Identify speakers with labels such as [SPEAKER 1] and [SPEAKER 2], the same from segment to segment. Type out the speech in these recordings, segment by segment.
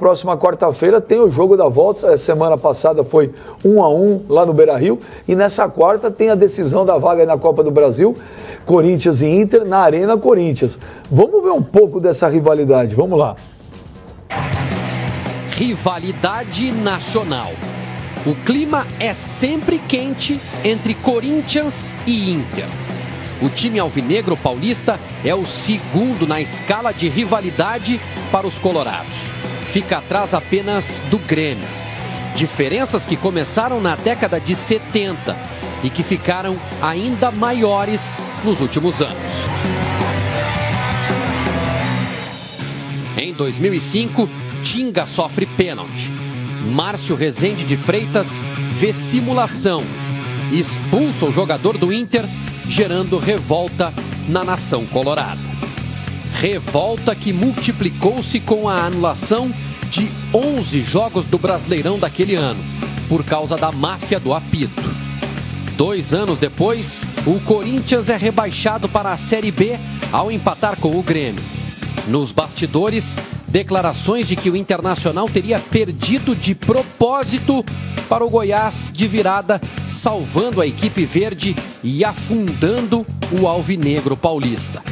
[SPEAKER 1] próxima quarta-feira tem o jogo da volta. A semana passada foi 1-1 lá no Beira-Rio. E nessa quarta tem a decisão da vaga na Copa do Brasil, Corinthians e Inter, na Arena Corinthians. Vamos ver um pouco dessa rivalidade. Vamos lá.
[SPEAKER 2] Rivalidade nacional. O clima é sempre quente entre Corinthians e Inter. O time alvinegro paulista é o segundo na escala de rivalidade para os colorados. Fica atrás apenas do Grêmio. Diferenças que começaram na década de 70 e que ficaram ainda maiores nos últimos anos. Em 2005, Tinga sofre pênalti. Márcio Rezende de Freitas vê simulação. Expulsa o jogador do Inter, gerando revolta na nação colorada. Revolta que multiplicou-se com a anulação de 11 jogos do Brasileirão daquele ano, por causa da máfia do apito. 2 anos depois, o Corinthians é rebaixado para a Série B ao empatar com o Grêmio. Nos bastidores, declarações de que o Internacional teria perdido de propósito para o Goiás de virada, salvando a equipe verde e afundando o alvinegro paulista.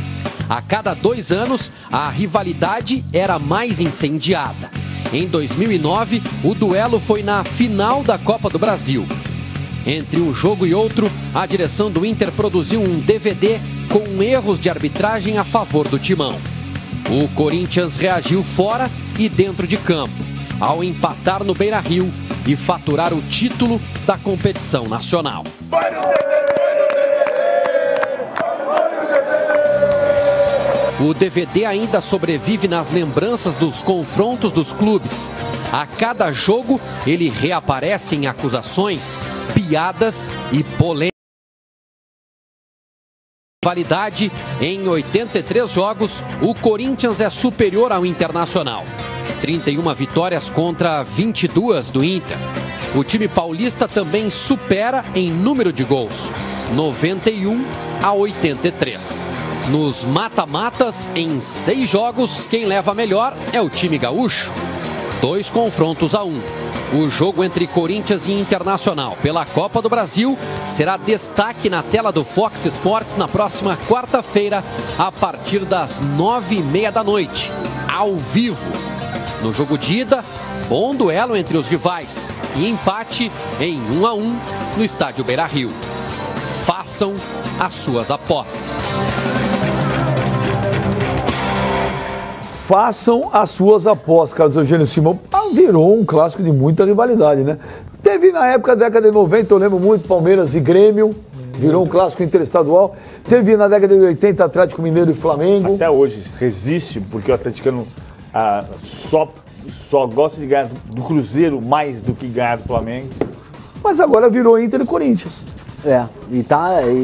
[SPEAKER 2] A cada 2 anos, a rivalidade era mais incendiada. Em 2009, o duelo foi na final da Copa do Brasil. Entre um jogo e outro, a direção do Inter produziu um DVD com erros de arbitragem a favor do timão. O Corinthians reagiu fora e dentro de campo, ao empatar no Beira-Rio e faturar o título da competição nacional. O DVD ainda sobrevive nas lembranças dos confrontos dos clubes. A cada jogo, ele reaparece em acusações, piadas e polêmicas. Rivalidade, em 83 jogos, o Corinthians é superior ao Internacional. 31 vitórias contra 22 do Inter. O time paulista também supera em número de gols, 91-83. Nos mata-matas, em 6 jogos, quem leva melhor é o time gaúcho. 2 confrontos a 1. O jogo entre Corinthians e Internacional pela Copa do Brasil será destaque na tela do Fox Sports na próxima quarta-feira, a partir das 9h30 da noite, ao vivo. No jogo de ida, bom duelo entre os rivais e empate em 1-1 no estádio Beira-Rio. Façam as suas apostas.
[SPEAKER 1] Façam as suas apostas, Carlos Eugênio Simão. Virou um clássico de muita rivalidade, né? Teve na época, década de 90, eu lembro muito, Palmeiras e Grêmio, virou um clássico interestadual. Teve na década de 80, Atlético Mineiro e Flamengo.
[SPEAKER 3] Até hoje resiste, porque o atleticano só gosta de ganhar do Cruzeiro mais do que ganhar do Flamengo.
[SPEAKER 1] Mas agora virou Inter e Corinthians.
[SPEAKER 4] E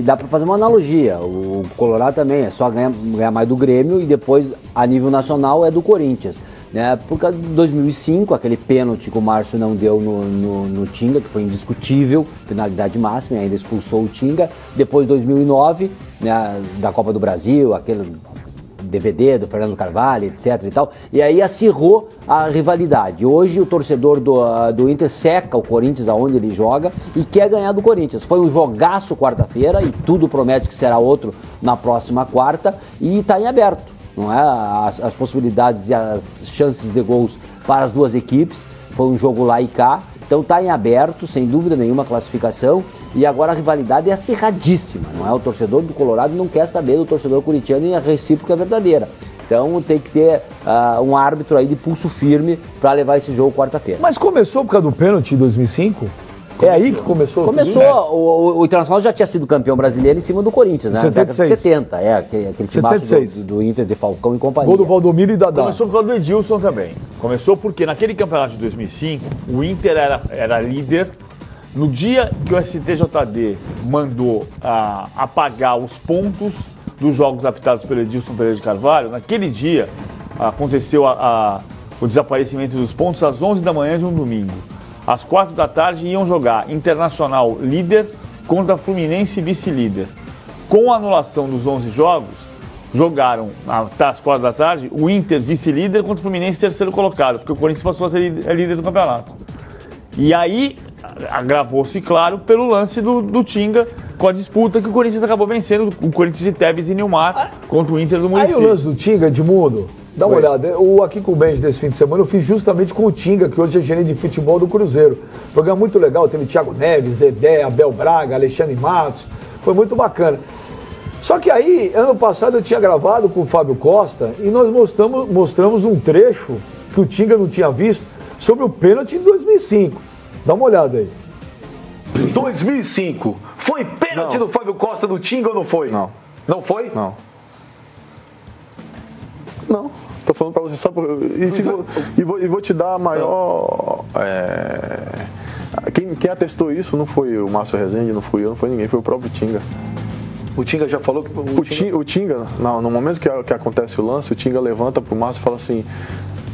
[SPEAKER 4] dá pra fazer uma analogia. O Colorado também é só ganhar mais do Grêmio e depois, a nível nacional, é do Corinthians. Né? Por causa de 2005, aquele pênalti que o Márcio não deu no Tinga, que foi indiscutível, penalidade máxima, e ainda expulsou o Tinga. Depois, 2009, né, da Copa do Brasil, aquele DVD do Fernando Carvalho, etc. e tal. E aí acirrou a rivalidade. Hoje o torcedor do Inter seca o Corinthians aonde ele joga e quer ganhar do Corinthians. Foi um jogaço quarta-feira e tudo promete que será outro na próxima quarta e está em aberto. Não é? As possibilidades e as chances de gols para as duas equipes. Foi um jogo lá e cá. Então está em aberto, sem dúvida nenhuma, a classificação. E agora a rivalidade é acirradíssima, não é? O torcedor do Colorado não quer saber do torcedor corintiano e a recíproca é verdadeira. Então tem que ter um árbitro aí de pulso firme para levar esse jogo quarta-feira.
[SPEAKER 1] Mas começou por causa do pênalti em 2005? É aí que começou?
[SPEAKER 4] Começou, o Internacional já tinha sido campeão brasileiro em cima do Corinthians, né? Na década de 70, aquele timaço do Inter de Falcão e companhia.
[SPEAKER 1] Gol do Valdomiro e Dadá.
[SPEAKER 3] Começou por causa do Edilson também. Começou porque naquele campeonato de 2005, o Inter era líder. No dia que o STJD mandou apagar os pontos dos jogos apitados pelo Edilson Pereira de Carvalho, naquele dia aconteceu o desaparecimento dos pontos às 11 da manhã de um domingo. Às 4 da tarde iam jogar Internacional líder contra Fluminense vice-líder. Com a anulação dos 11 jogos, jogaram às 4 da tarde o Inter vice-líder contra o Fluminense terceiro colocado, porque o Corinthians passou a ser líder do campeonato. E aí agravou-se, claro, pelo lance do Tinga com a disputa que o Corinthians acabou vencendo, o Corinthians de Tevez e Nilmar contra o Inter do Muricy.
[SPEAKER 1] Aí o lance do Tinga, Edmundo, dá uma olhada. O Aqui com o Benji desse fim de semana eu fiz justamente com o Tinga, que hoje é gerente de futebol do Cruzeiro. Programa muito legal, teve Thiago Neves, Dedé, Abel Braga, Alexandre Matos, foi muito bacana. Só que aí, ano passado eu tinha gravado com o Fábio Costa e nós mostramos um trecho que o Tinga não tinha visto sobre o pênalti de 2005. Dá uma olhada aí. 2005. Foi pênalti do Fábio Costa do Tinga ou não foi?
[SPEAKER 5] Não.
[SPEAKER 1] Não foi?
[SPEAKER 5] Não. Não. Tô falando pra você só por... E vou te dar a maior... Quem atestou isso não foi o Márcio Rezende, não fui eu, não foi ninguém, foi o próprio Tinga.
[SPEAKER 1] O Tinga já falou que...
[SPEAKER 5] O Tinga, no momento que acontece o lance, o Tinga levanta pro Márcio e fala assim: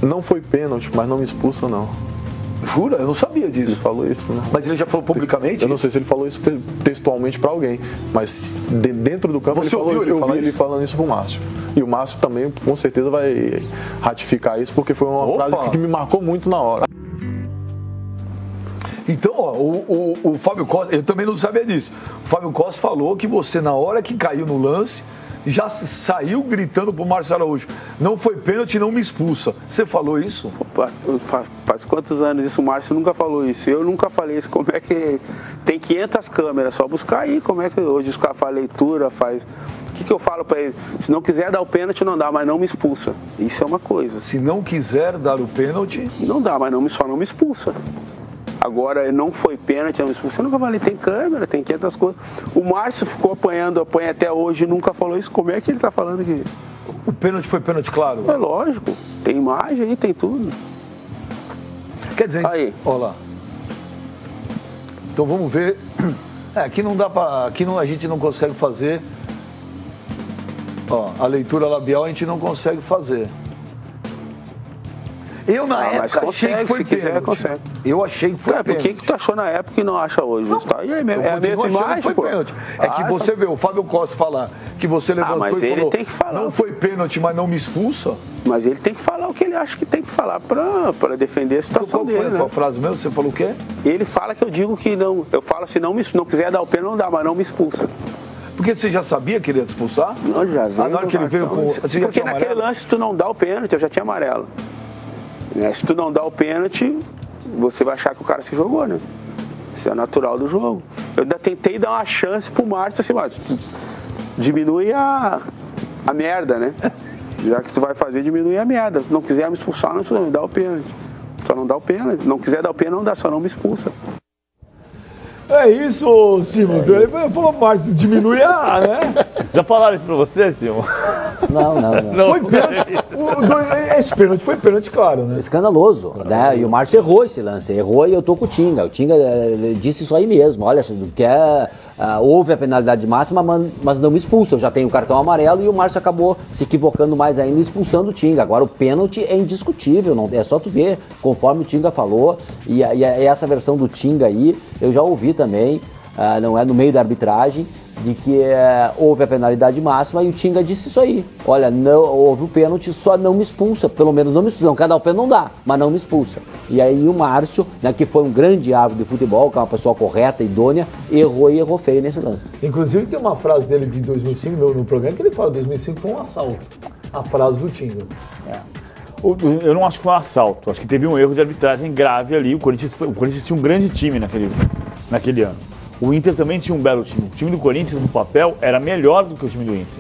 [SPEAKER 5] não foi pênalti, mas não me expulsa não.
[SPEAKER 1] Jura? Eu não sabia disso.
[SPEAKER 5] Ele falou isso, né?
[SPEAKER 1] Mas ele já falou publicamente?
[SPEAKER 5] Eu não sei se ele falou isso textualmente pra alguém, mas dentro do campo
[SPEAKER 1] Você
[SPEAKER 5] ele falou isso. Eu vi ele
[SPEAKER 1] isso?
[SPEAKER 5] falando isso pro Márcio. E o Márcio também, com certeza, vai ratificar isso, porque foi uma frase que me marcou muito na hora.
[SPEAKER 1] Então, ó, o Fábio Costa, eu também não sabia disso. O Fábio Costa falou que você, na hora que caiu no lance, já saiu gritando pro Márcio Araújo: não foi pênalti, não me expulsa. Você falou isso?
[SPEAKER 6] Opa, faz quantos anos isso? O Márcio nunca falou isso. Eu nunca falei isso. Como é que tem 500 câmeras? Só buscar aí. Como é que hoje os caras fazem leitura, faz... O que eu falo pra ele? Se não quiser dar o pênalti, não dá, mas não me expulsa. Isso é uma coisa.
[SPEAKER 1] Se não quiser dar o pênalti...
[SPEAKER 6] Não dá, mas só não me expulsa. Agora, não foi pênalti, não me expulsa. Eu nunca falei, tem câmera, tem 500 coisas. O Márcio ficou apanha até hoje e nunca falou isso. Como é que ele tá falando aqui?
[SPEAKER 1] O pênalti foi pênalti, claro?
[SPEAKER 6] É lógico. Tem imagem aí, tem tudo.
[SPEAKER 1] Quer dizer,
[SPEAKER 6] aí.
[SPEAKER 1] Olha lá. Então vamos ver. Aqui não dá pra... Aqui a gente não consegue fazer... Ó, a leitura labial a gente não consegue fazer. Eu, na época, achei que foi pênalti.
[SPEAKER 6] Consegue.
[SPEAKER 1] Eu achei que foi pênalti.
[SPEAKER 6] Por que tu achou na época e não acha hoje?
[SPEAKER 1] Não,
[SPEAKER 6] tá? E aí, é a mesma imagem,
[SPEAKER 1] foi pênalti. É que você vê o Fábio Costa falar que você levantou
[SPEAKER 6] mas
[SPEAKER 1] e
[SPEAKER 6] ele
[SPEAKER 1] falou,
[SPEAKER 6] tem que falar.
[SPEAKER 1] Não foi pênalti, mas não me expulsa.
[SPEAKER 6] Mas ele tem que falar o que ele acha que tem que falar para defender a situação dele.
[SPEAKER 1] Qual foi a tua frase mesmo? Você falou o quê?
[SPEAKER 6] Ele fala que eu digo que não. Eu falo, se não quiser dar o pênalti, não dá, mas não me expulsa.
[SPEAKER 1] Porque você já sabia que ele ia te expulsar?
[SPEAKER 6] Não, já vi.
[SPEAKER 1] Na hora que ele veio com...
[SPEAKER 6] Porque naquele lance, se tu não dá o pênalti, eu já tinha amarelo. Se tu não dá o pênalti, você vai achar que o cara se jogou, né? Isso é natural do jogo. Eu ainda tentei dar uma chance pro Márcio, assim, mas diminui a merda, né? Já que tu vai fazer, diminui a merda. Se não quiser me expulsar, não dá o pênalti. Só não dá o pênalti. Não quiser dar o pênalti, não dá, só não me expulsa.
[SPEAKER 1] É isso, Simon. Ele falou, Márcio, diminui a, né?
[SPEAKER 3] Já falaram isso pra você, Simon?
[SPEAKER 4] Não.
[SPEAKER 1] Foi pênalti. Esse pênalti foi pênalti, claro, né?
[SPEAKER 4] Escandaloso. Né? E o Márcio errou esse lance. Errou e eu tô com o Tinga. O Tinga disse isso aí mesmo. Olha, houve a penalidade máxima, mas não me expulsa. Eu já tenho o cartão amarelo e o Márcio acabou se equivocando mais ainda, expulsando o Tinga. Agora o pênalti é indiscutível. Não, é só tu ver, conforme o Tinga falou. E essa versão do Tinga aí, eu já ouvi também, não é no meio da arbitragem, de que houve a penalidade máxima e o Tinga disse isso aí. Olha, não, houve o pênalti, só não me expulsa. Pelo menos não me expulsa. Não quer dar o pênalti, não dá, mas não me expulsa. E aí o Márcio, né, que foi um grande árbitro de futebol, que é uma pessoa correta, idônea, errou feio nesse lance.
[SPEAKER 1] Inclusive tem uma frase dele de 2005 no programa que ele fala que 2005 foi um assalto. A frase do Tinga.
[SPEAKER 3] Eu não acho que foi um assalto. Acho que teve um erro de arbitragem grave ali. O Corinthians tinha um grande time naquele ano. O Inter também tinha um belo time. O time do Corinthians, no papel, era melhor do que o time do Inter.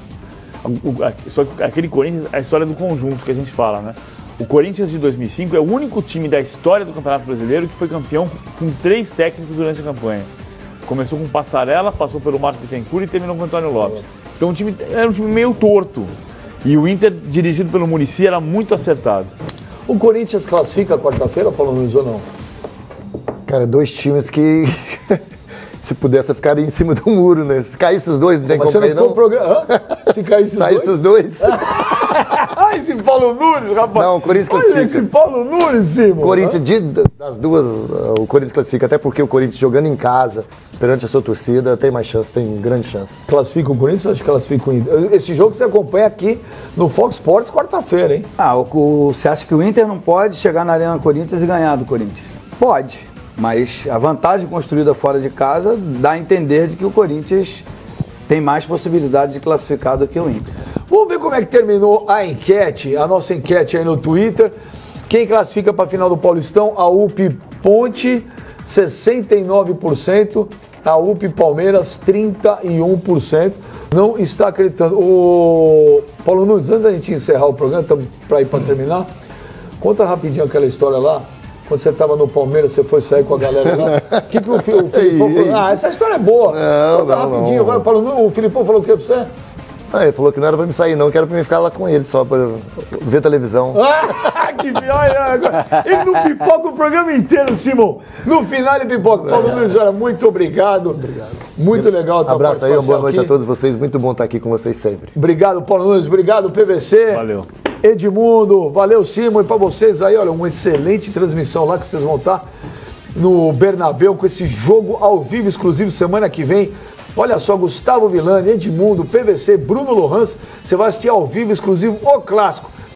[SPEAKER 3] Só que aquele Corinthians é a história do conjunto que a gente fala, né? O Corinthians de 2005 é o único time da história do Campeonato Brasileiro que foi campeão com 3 técnicos durante a campanha. Começou com Passarella, passou pelo Marcos Bittencourt e terminou com o Antônio Lopes. Então era um time meio torto. E o Inter, dirigido pelo Muricy, era muito acertado.
[SPEAKER 1] O Corinthians classifica quarta-feira, Paulo Nunes, ou não?
[SPEAKER 7] Cara, 2 times que... Se pudesse, ficaria em cima do muro, né? Se caísse os dois, não tem como cair, não.
[SPEAKER 1] Se caísse os dois?
[SPEAKER 7] Saísse os dois.
[SPEAKER 1] Esse Paulo Nunes, rapaz.
[SPEAKER 7] Não, o Corinthians
[SPEAKER 1] Olha
[SPEAKER 7] classifica.
[SPEAKER 1] esse Paulo Nunes, Simon.
[SPEAKER 7] Corinthians, das duas, o Corinthians classifica, até porque o Corinthians jogando em casa, perante a sua torcida, tem mais chance, tem grande chance.
[SPEAKER 1] Classifica o Corinthians ou acho que classifica o Inter? Esse jogo você acompanha aqui no Fox Sports quarta-feira, hein?
[SPEAKER 8] Você acha que o Inter não pode chegar na Arena Corinthians e ganhar do Corinthians? Pode, mas a vantagem construída fora de casa dá a entender de que o Corinthians tem mais possibilidade de classificar do que o Inter.
[SPEAKER 1] Vamos ver como é que terminou a enquete, a nossa enquete aí no Twitter. Quem classifica para a final do Paulistão? A UP Ponte, 69%. A UP Palmeiras, 31%. Não está acreditando. O Paulo Nunes, antes da gente encerrar o programa, para ir para terminar, conta rapidinho aquela história lá. Quando você estava no Palmeiras, você foi sair com a galera lá. O que o Filipão falou? Ah, essa história é boa. Conta rapidinho. Agora, o Filipão falou o que para você?
[SPEAKER 7] Ele falou que não era pra me sair não, que era pra me ficar lá com ele só, pra ver televisão.
[SPEAKER 1] Que pior! Ele não pipoca o programa inteiro, Simon. No final ele pipoca. Paulo Nunes, olha, muito obrigado. Obrigado. Muito legal a tua
[SPEAKER 7] Abraço aí, uma boa noite
[SPEAKER 1] aqui.
[SPEAKER 7] a todos vocês. Muito bom estar aqui com vocês sempre.
[SPEAKER 1] Obrigado, Paulo Nunes. Obrigado, PVC.
[SPEAKER 3] Valeu.
[SPEAKER 1] Edmundo. Valeu, Simon. E pra vocês aí, olha, uma excelente transmissão lá que vocês vão estar no Bernabéu com esse jogo ao vivo exclusivo semana que vem. Olha só, Gustavo Villani, Edmundo, PVC, Bruno Lohans, você vai assistir ao vivo exclusivo o Clássico.